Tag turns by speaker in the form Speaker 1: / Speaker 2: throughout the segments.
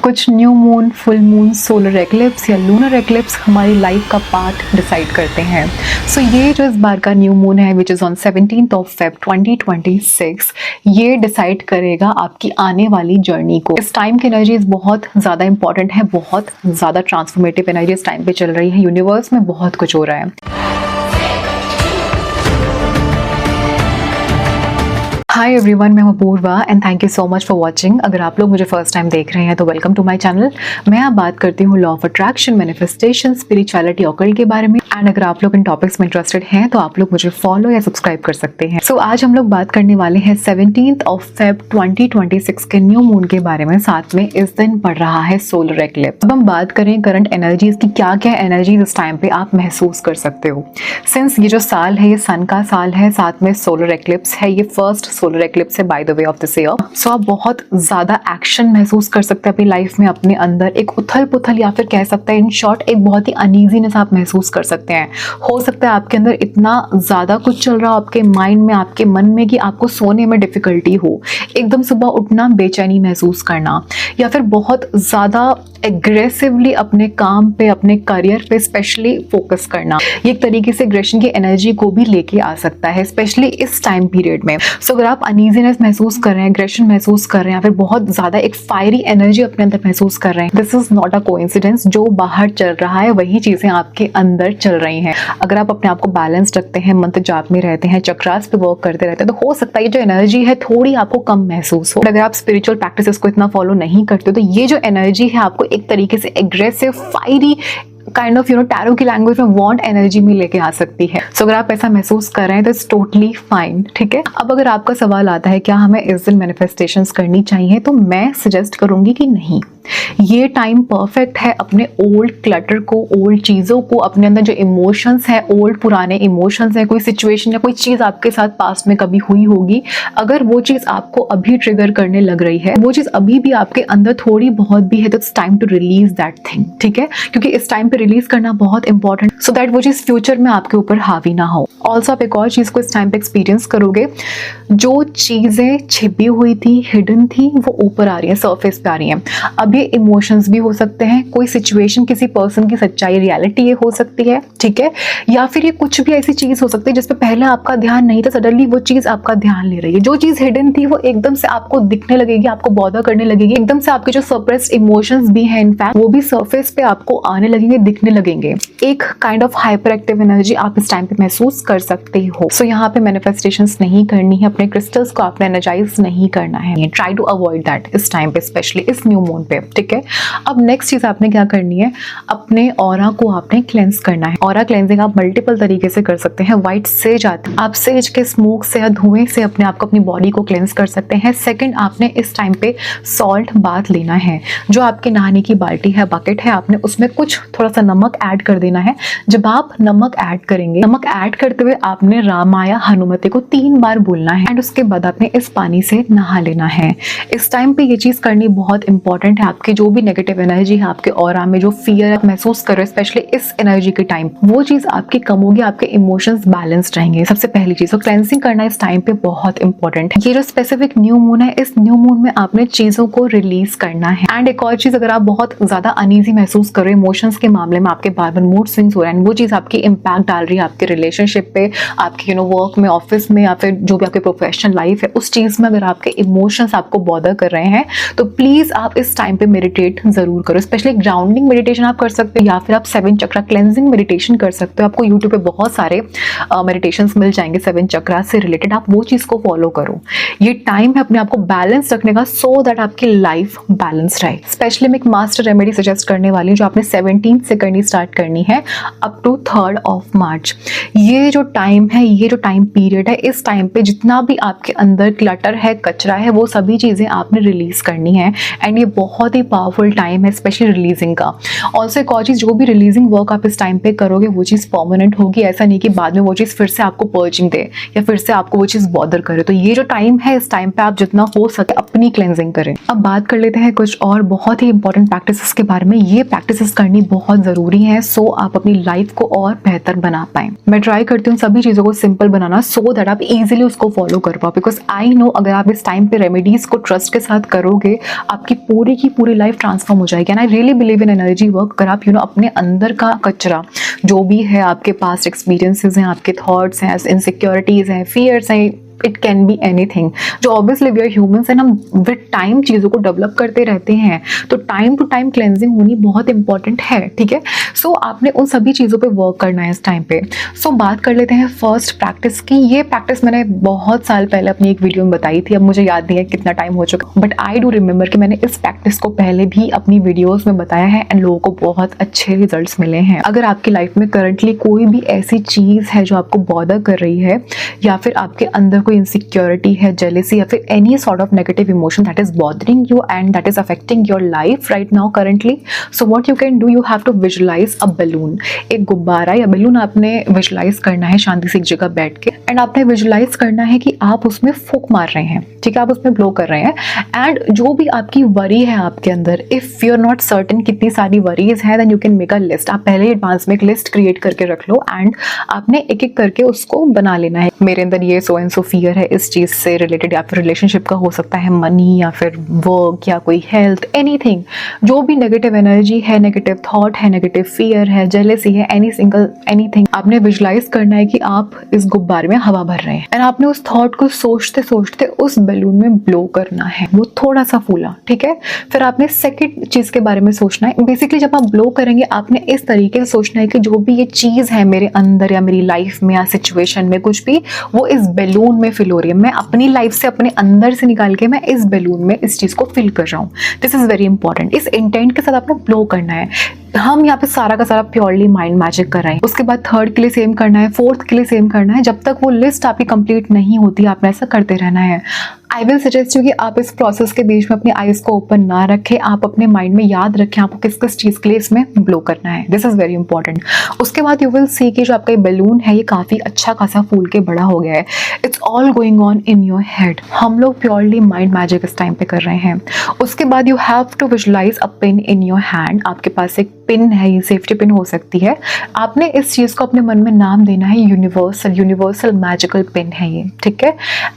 Speaker 1: कुछ new moon, full moon, solar eclipse या lunar eclipse हमारी लाइफ का पाथ डिसाइड करते हैं। सो ये जो इस बार का न्यू मून है which is on 17th of Feb 2026, ये डिसाइड करेगा आपकी आने वाली जर्नी को। इस टाइम की एनर्जीज बहुत ज़्यादा इंपॉर्टेंट है, बहुत ज़्यादा ट्रांसफॉर्मेटिव एनर्जी इस टाइम पे चल रही है। यूनिवर्स में बहुत कुछ हो रहा है। हाय एवरीवन, मैं हूं Apurva and thank you so much for watching. अगर आप लोग मुझे फर्स्ट टाइम देख रहे हैं तो वेलकम टू माय चैनल। मैं अब बात करती हूँ law of attraction, manifestation, spirituality, occult के बारे में। एंड अगर आप लोग इन टॉपिक्स में इंटरेस्टेड हैं तो आप लोग मुझे फॉलो या सब्सक्राइब कर सकते हैं। सो आज हम लोग बात करने वाले हैं 17th of Feb 2026 के न्यू मून के बारे में। साथ में इस दिन पड़ रहा है सोलर एक्लिप्स। अब हम बात करें करंट एनर्जीज की, क्या क्या एनर्जीज इस टाइम पे आप महसूस कर सकते हो। सिंस ये जो साल है ये सन का साल है, साथ में सोलर एक्लिप्स है, ये फर्स्ट सोलर एक्लिप्स है by the way of this year. So आप बहुत ज्यादा एक्शन महसूस कर सकते हैं अपनी लाइफ में, अपने अंदर एक उथल पुथल या फिर कह सकते हैं इन शॉर्ट एक बहुत ही अनईजीनेस आप महसूस कर सकते हैं। हो सकता है आपके अंदर इतना ज्यादा कुछ चल रहा हो आपके माइंड में, आपके मन में, कि आपको सोने में डिफिकल्टी हो, एकदम सुबह उठना, बेचैनी महसूस करना, या फिर बहुत ज्यादा एग्रेसिवली अपने काम पे, अपने करियर पे स्पेशली फोकस करना। ये एक तरीके से एग्रेशन की एनर्जी को भी लेके आ सकता है, स्पेशली इस टाइम पीरियड में। सो अगर आप अनईजीनेस महसूस कर रहे हैं, एग्रेशन महसूस कर रहे हैं, या फिर बहुत ज्यादा एक फायरी एनर्जी अपने अंदर महसूस कर रहे हैं, this is not a coincidence. जो बाहर चल रहा है वही चीजें आपके अंदर चल रही हैं। अगर आप अपने आप को बैलेंस रखते हैं, मंत्र जाप में रहते हैं, चक्रास पे वर्क करते रहते हैं, तो हो सकता है ये जो एनर्जी है थोड़ी आपको कम महसूस हो। अगर आप स्पिरिचुअल प्रैक्टिसेस को इतना फॉलो नहीं करते तो ये जो एनर्जी है आपको एक तरीके से aggressive, fiery kind of tarot की लैंग्वेज में वांट एनर्जी में लेके आ सकती है। सो अगर आप ऐसा महसूस कर रहे हैं तो इट्स टोटली फाइन, ठीक है। अब अगर आपका सवाल आता है क्या हमें इस दिन मैनिफेस्टेशंस करनी चाहिए, तो मैं सजेस्ट करूंगी कि नहीं। ये टाइम परफेक्ट है अपने ओल्ड क्लटर को, ओल्ड चीजों को, अपने अंदर जो इमोशंस है, ओल्ड पुराने इमोशंस है, कोई सिचुएशन या कोई चीज आपके साथ पास्ट में कभी हुई होगी, अगर वो चीज आपको अभी ट्रिगर करने लग रही है, वो चीज अभी भी आपके अंदर थोड़ी बहुत भी है, तो it's time to release that thing, ठीक है। क्योंकि इस टाइम पे रिलीज करना बहुत इंपॉर्टेंट, सो दैट वो चीज फ्यूचर में आपके ऊपर हावी ना हो। ऑल्सो आप एक और चीज को इस टाइम पे एक्सपीरियंस करोगे, जो चीजें छिपी हुई थी, हिडन थी, वो ऊपर आ रही है, सरफेस पे आ रही है। अब ये इमोशंस भी हो सकते हैं, कोई सिचुएशन, किसी पर्सन की सच्चाई, रियलिटी ये हो सकती है, ठीक है, या फिर ये कुछ भी ऐसी चीज हो सकती है जिसपे पहले आपका ध्यान नहीं था, सडनली वो चीज आपका ध्यान ले रही है। जो चीज हिडन थी वो एकदम से आपको दिखने लगेगी, आपको बॉदर करने लगेगी, एकदम से आपके जो सप्रेस्ड इमोशंस भी हैं इनफैक्ट वो भी सरफेस पे आपको आने लगेंगे, दिखने लगेंगे। एक kind of hyper active energy आप इस टाइम पे महसूस कर सकते हो। सो यहाँ पे मैनिफेस्टेशंस नहीं करनी है, अपने क्रिस्टल्स को आपने एनर्जाइज नहीं करना है। ट्राई टू अवॉइड दैट इस टाइम पे, स्पेशली इस न्यू मून पे, ठीक है। अब नेक्स्ट चीज आपने क्या करनी है, अपने ऑरा को आपने क्लेंस करना है। ऑरा क्लेंजिंग आप मल्टीपल तरीके से कर सकते हैं। व्हाइट सेज आती है, आप सेज के स्मोक से या धुएं से अपने आप को, अपनी बॉडी को क्लेंस कर सकते हैं। सेकंड, आपने इस टाइम पे सॉल्ट बाथ लेना है। जो आपके नहाने की बाल्टी है, बकेट है, आपने उसमें कुछ थोड़ा सा नमक ऐड कर देना है। जब आप नमक ऐड करेंगे, नमक ऐड करते हुए आपने रामाया हनुमते को 3 बार बोलना है एंड उसके बाद आपने इस पानी से नहा लेना है। इस टाइम पे ये चीज करनी बहुत इंपॉर्टेंट है। आपके जो भी नेगेटिव एनर्जी है, आपके ऑरा में जो फियर आप महसूस कर रहे हो, स्पेशली इस एनर्जी के टाइम, वो चीज आपकी कम होगी, आपके इमोशंस बैलेंस्ड रहेंगे। सबसे पहली चीज तो क्लेंसिंग करना इस टाइम पे बहुत इंपॉर्टेंट है। ये जो स्पेसिफिक न्यू मून है, इस न्यू मून में आपने चीजों को रिलीज करना है। एंड एक और चीज, अगर आप बहुत ज्यादा अनईजी महसूस कर रहे हो इमोशंस के मामले में, आपके बार बार मूड स्विंग्स हो रहे हैं, वो चीज आपकी इंपैक्ट डाल रही है आपके रिलेशनशिप पे, आपके वर्क में, ऑफिस में, या फिर जो भी आपकी प्रोफेशनल लाइफ है उस चीज में, अगर आपके इमोशंस आपको बॉदर कर रहे हैं तो प्लीज आप इस टाइम पे मेडिटेट जरूर करो। स्पेशली ग्राउंडिंग मेडिटेशन आप कर सकते हो, या फिर आप 7 चक्रा क्लेंजिंग मेडिटेशन कर सकते हो। आपको यूट्यूब पे बहुत सारे मेडिटेशंस मिल जाएंगे 7 चक्रा से रिलेटेड, आप वो चीज को फॉलो करो। ये टाइम है अपने आप को बैलेंस रखने का, सो दैट आपकी लाइफ बैलेंस रहे। स्पेशली मैं एक मास्टर रेमेडी सजेस्ट करने वाली हूँ जो आपने 17 से करनी स्टार्ट करनी है up to 3rd of March। ये जो टाइम है, ये जो टाइम पीरियड है, इस टाइम पे जितना भी आपके अंदर क्लटर है, कचरा है, वो सभी चीजें आपने रिलीज करनी है। एंड ये बहुत ही पावरफुल टाइम है, स्पेशली रिलीजिंग का। ऑल्सो एक और चीज, जो भी रिलीजिंग वर्क आप इस टाइम पे करोगे वो चीज परमानेंट होगी। ऐसा नहीं कि बाद में वो चीज फिर से आपको पर्जिंग दे या फिर से आपको वो चीज बॉदर करे। तो ये जो टाइम है, इस टाइम पे आप जितना हो सके अपनी क्लेंजिंग करें। अब बात कर लेते हैं कुछ और बहुत ही इंपॉर्टेंट प्रैक्टिसेस के बारे में। ये प्रैक्टिसेस करनी बहुत जरूरी है, सो आप अपनी लाइफ को और बेहतर बना पाए। मैं ट्राई करती हूँ सभी चीजों को सिंपल बनाना, सो दैट आप इजीली उसको फॉलो कर पाओ। बिकॉज आई नो अगर आप इस टाइम पे रेमेडीज को ट्रस्ट के साथ करोगे, आपकी पूरी की पूरी लाइफ ट्रांसफॉर्म हो जाएगी। And I really believe in energy work. अगर आप अपने अंदर का कचरा जो भी है, आपके पास्ट एक्सपीरियंसेस हैं, आपके थॉट्स हैं, इनसिक्योरिटीज हैं, फियर्स हैं, इट कैन बी एनीथिंग, जो obviously we are humans and हम विद टाइम चीज़ों को डेवलप करते रहते हैं, तो टाइम टू टाइम क्लेंजिंग होनी बहुत इंपॉर्टेंट है, ठीक है। सो आपने उन सभी चीज़ों पे वर्क करना है इस टाइम पे। सो बात कर लेते हैं फर्स्ट प्रैक्टिस की। ये प्रैक्टिस मैंने बहुत साल पहले अपनी एक वीडियो में बताई थी, अब मुझे याद नहीं है कितना टाइम हो चुका, बट आई डू रिमेंबर कि मैंने इस प्रैक्टिस को पहले भी अपनी वीडियोज़ में बताया है एंड लोगों को बहुत अच्छे रिजल्ट्स मिले हैं। अगर आपकी लाइफ में करंटली कोई भी ऐसी चीज़ है जो आपको बॉदर कर रही है, या फिर आपके अंदर कोई इनसिक्योरिटी है, जेलेसी, या फिर any sort of negative emotion that is bothering you and that is affecting your life right now currently, so what you can do, you have to visualise a balloon. एक गुब्बारा या balloon आपने visualise करना है शांति से एक जगह बैठ के, एंड आपने विजुलाइज करना है कि आप उसमें फूंक मार रहे हैं, ठीक है, आप उसमें ब्लो कर रहे हैं। एंड जो भी आपकी वरी है आपके अंदर, if you are not certain कितनी सारी वरीज है, then you can make a list. आप पहले एडवांस में एक लिस्ट क्रिएट करके रख लो एंड आपने एक एक करके उसको बना लेना है। मेरे अंदर ये सो एंड सो फियर है इस चीज से रिलेटेड, या फिर रिलेशनशिप का हो सकता है, मनी या फिर वर्क या कोई हेल्थ, एनीथिंग, जो भी नेगेटिव एनर्जी है, नेगेटिव थॉट है, नेगेटिव फियर है, जेलेसी है, एनीथिंग, आपने विजुलाइज करना है कि आप इस गुब्बारे में हवा भर रहे हैं एंड आपने उस थॉट को सोचते सोचते उस बैलून में ब्लो करना है। वो थोड़ा सा फूला, ठीक है। फिर आपने सेकंड चीज के बारे में सोचना है। बेसिकली जब आप ब्लो करेंगे आपने इस तरीके से सोचना है कि जो भी ये चीज है मेरे अंदर या मेरी लाइफ में या सिचुएशन में कुछ भी, वो इस बैलून में फिल हो रही है। मैं अपनी लाइफ से अपने अंदर से निकाल के मैं इस बैलून में इस चीज को फिल कर रहा हूँ। This is very important. इस इंटेंट के साथ आपने ब्लो करना है। हम यहाँ पे सारा का सारा प्योरली माइंड मैजिक कर रहे हैं। उसके बाद थर्ड के लिए सेम करना है, फोर्थ के लिए सेम करना है। जब तक वो लिस्ट आपकी कंप्लीट नहीं होती आपने ऐसा करते रहना है। आई विल सजेस्ट यू कि आप इस प्रोसेस के बीच में अपनी आईज को ओपन ना रखें, आप अपने माइंड में याद रखें आपको किस किस चीज के लिए इसमें ब्लो करना है। This is very important. उसके बाद यू विल सी कि जो आपका ये बैलून है ये काफी अच्छा खासा फूल के बड़ा हो गया है। It's all going on in your head. हम लोग प्योरली माइंड मैजिक इस टाइम पे कर रहे हैं। उसके बाद you have to visualise a pin in your hand. आपके पास एक पिन है, ये सेफ्टी पिन हो सकती है। आपने इस चीज को अपने मन में नाम देना है यूनिवर्सल मैजिकल पिन है ये, ठीक है।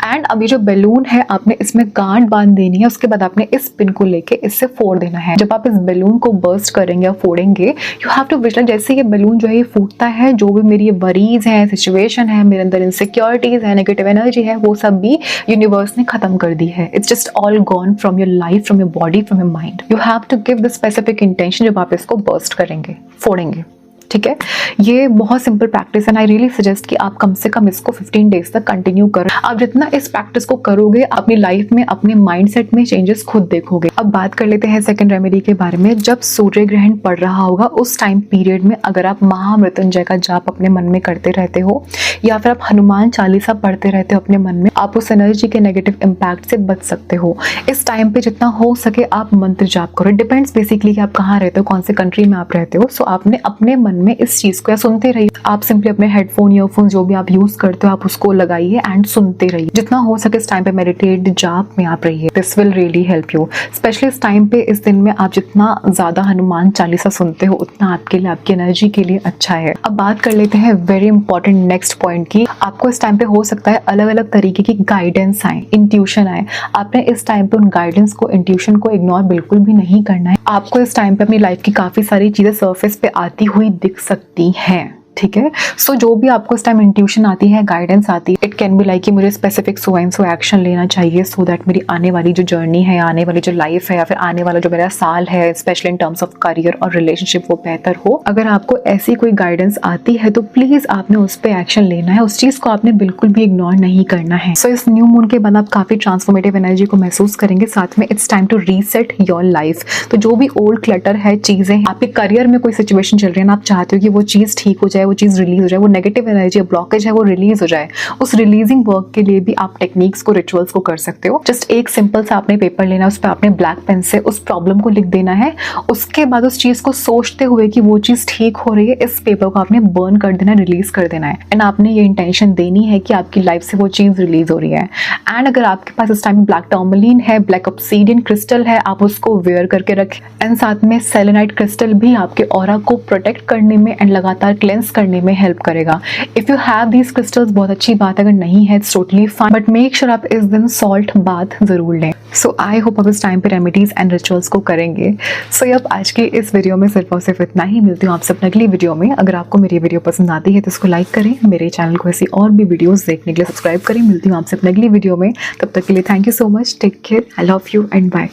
Speaker 1: एंड अभी जो बैलून है आपने इसमें गांठ बांध देनी है। उसके बाद आपने इस पिन को लेके इससे फोड़ देना है। जब आप इस बैलून को बर्स्ट करेंगे या फोड़ेंगे, यू हैव टू विजुअलाइज जैसे ये बैलून जो है ये फूटता है, जो भी मेरी ये वरीज है, सिचुएशन है, मेरे अंदर इनसिक्योरिटीज है, नेगेटिव एनर्जी है, वो सब भी यूनिवर्स ने खत्म कर दी है। It's just all gone from your life, from your body, from your mind. You have to give the specific intention जब आप इसको बर्स्ट करेंगे, फोड़ेंगे, ठीक है। ये बहुत सिंपल प्रैक्टिस है। आई रियली सजेस्ट कि आप कम से कम इसको 15 डेज तक कंटिन्यू करें। आप जितना इस प्रैक्टिस को करोगे अपनी लाइफ में, अपने माइंडसेट में चेंजेस खुद देखोगे। अब बात कर लेते हैं सेकंड रेमेडी के बारे में। जब सूर्य ग्रहण पड़ रहा होगा उस टाइम पीरियड में अगर आप महामृत्युंजय का जाप अपने मन में करते रहते हो या फिर आप हनुमान चालीसा पढ़ते रहते हो अपने मन में, आप उस एनर्जी के नेगेटिव इम्पैक्ट से बच सकते हो। इस टाइम पे जितना हो सके आप मंत्र जाप करो। डिपेंड्स बेसिकली कि आप कहाँ रहते हो, कौन से कंट्री में आप रहते हो। सो आपने अपने मन में इस चीज को या सुनते रहिए। आप सिंपली अपने हेडफोन, ईयरफोन जो भी आप यूज करते हो आप उसको लगाइए एंड सुनते रहिए। जितना हो सके इस टाइम पे मेडिटेट, जाप में आप रहिए। This will really help you. Specially इस टाइम पे, इस दिन में आप जितना ज्यादा हनुमान चालीसा सुनते हो उतना आपके लिए, आपकी एनर्जी के लिए अच्छा है। अब बात कर लेते हैं वेरी इंपॉर्टेंट नेक्स्ट पॉइंट की। आपको इस टाइम पे हो सकता है अलग अलग तरीके की गाइडेंस आए, इंट्यूशन आए। आपने इस टाइम पे उन गाइडेंस को, इंट्यूशन को इग्नोर बिल्कुल भी नहीं करना है। आपको इस टाइम पे अपनी लाइफ की काफी सारी चीजें सरफेस पे आती हुई दिख सकती हैं, ठीक है। सो जो भी आपको इस टाइम इंट्यूशन आती है, गाइडेंस आती है, इट कैन बी लाइक कि मुझे specific so and so action लेना चाहिए सो दैट मेरी आने वाली जो जर्नी है, आने वाली जो लाइफ है या फिर आने वाला जो मेरा साल है, specially in terms of career और रिलेशनशिप, वो बेहतर हो। अगर आपको ऐसी कोई गाइडेंस आती है तो प्लीज आपने उस पर एक्शन लेना है। उस चीज को आपने बिल्कुल भी इग्नोर नहीं करना है। सो इस न्यू मून के बाद आप काफी ट्रांसफॉर्मेटिव एनर्जी को महसूस करेंगे। साथ में it's time to reset your life. तो जो भी ओल्ड क्लटर है, चीजें, आपके करियर में कोई सिचुएशन चल रही है ना, आप चाहते हो कि वो चीज ठीक हो जाए, वो चीज रिलीज हो जाए, वो नेगेटिव एनर्जी, ब्लॉकेज है वो रिलीज हो जाए, उस रिलीजिंग वर्क के लिए भी आप टेक्निक्स को, रिचुअल्स को कर सकते हो। जस्ट एक सिंपल सा आपने पेपर लेना है, उस पर आपने ब्लैक पेन से उस प्रॉब्लम को लिख देना है। उसके बाद उस चीज को सोचते हुए कि वो चीज ठीक हो रही है, इस पेपर को आपने बर्न कर देना है, रिलीज कर देना है। एंड आपने ये इंटेंशन देनी है कि आपकी लाइफ से वो चीज रिलीज हो रही है। एंड अगर आपके पास इस टाइम ब्लैक टर्मलिन है, ब्लैक ऑब्सीडियन क्रिस्टल है, आप उसको वेयर करके रखें। एंड साथ में सेलेनाइट क्रिस्टल भी आपके ऑरा को प्रोटेक्ट करने में एंड लगातार क्लेंस करने में हेल्प करेगा। If you have these crystals बहुत अच्छी बात, अगर नहीं है it's totally fine, but make sure आप इस दिन सॉल्ट बाथ ज़रूर लें। सो आई होप आप इस टाइम पे रेमेडीज़ एंड रिचुअल्स को करेंगे। सो अब आज के इस वीडियो में सिर्फ और सिर्फ इतना ही। मिलती हूँ आपसे अपने अगली वीडियो में। अगर आपको मेरी वीडियो पसंद आती है तो इसको लाइक करें, मेरे चैनल को ऐसी और भी वीडियोज़ देखने के लिए सब्सक्राइब करें। मिलती हूँ आपसे अपने अगली वीडियो में, तब तक के लिए thank you so much, take care, I love you and bye.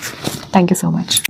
Speaker 1: Thank you so much.